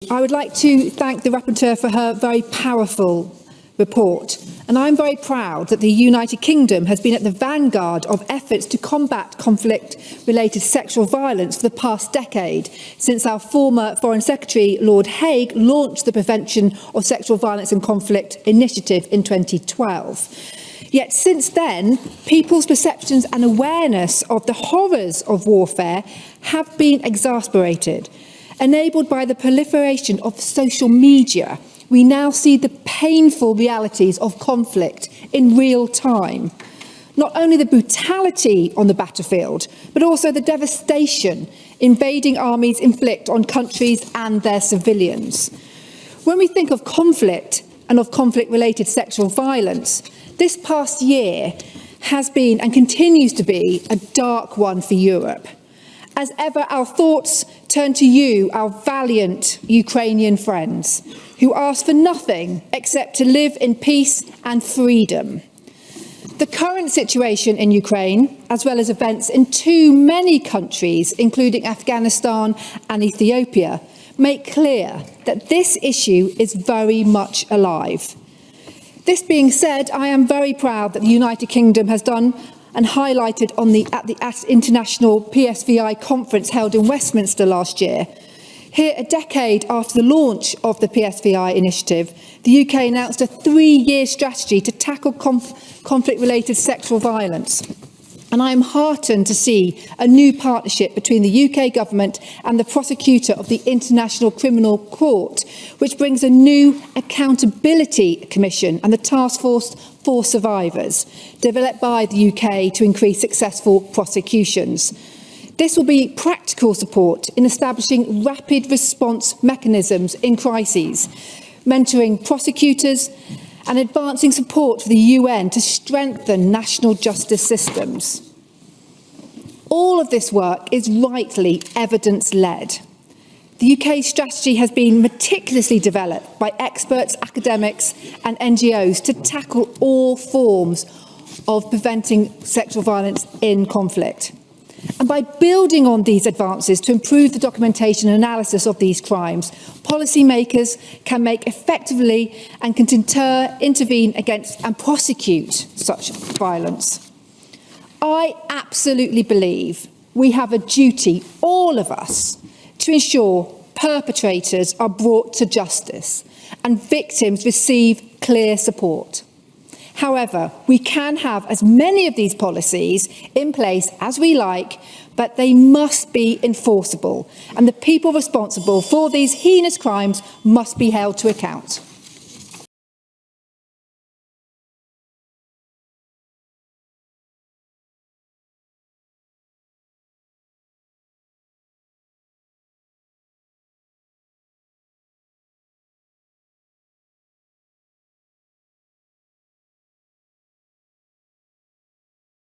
I would like to thank the rapporteur for her very powerful report. And I'm very proud that the United Kingdom has been at the vanguard of efforts to combat conflict-related sexual violence for the past decade, since our former Foreign Secretary, Lord Hague, launched the Prevention of Sexual Violence and Conflict initiative in 2012. Yet since then, people's perceptions and awareness of the horrors of warfare have been exasperated. Enabled by the proliferation of social media, we now see the painful realities of conflict in real time. Not only the brutality on the battlefield, but also the devastation invading armies inflict on countries and their civilians. When we think of conflict and of conflict-related sexual violence, this past year has been and continues to be a dark one for Europe. As ever, our thoughts turn to you, our valiant Ukrainian friends, who ask for nothing except to live in peace and freedom. The current situation in Ukraine, as well as events in too many countries, including Afghanistan and Ethiopia, make clear that this issue is very much alive. This being said, I am very proud that the United Kingdom has done and highlighted at the International PSVI conference held in Westminster last year. Here, a decade after the launch of the PSVI initiative, the UK announced a 3-year strategy to tackle conflict-related sexual violence. And I am heartened to see a new partnership between the UK government and the prosecutor of the International Criminal Court, which brings a new accountability commission and the task force for survivors, developed by the UK to increase successful prosecutions. This will be practical support in establishing rapid response mechanisms in crises, mentoring prosecutors and advancing support for the UN to strengthen national justice systems. All of this work is rightly evidence-led. The UK's strategy has been meticulously developed by experts, academics and NGOs to tackle all forms of preventing sexual violence in conflict. And by building on these advances to improve the documentation and analysis of these crimes, policymakers can make effectively and can deter, intervene against and prosecute such violence. I absolutely believe we have a duty, all of us, to ensure perpetrators are brought to justice and victims receive clear support. However, we can have as many of these policies in place as we like, but they must be enforceable, and the people responsible for these heinous crimes must be held to account.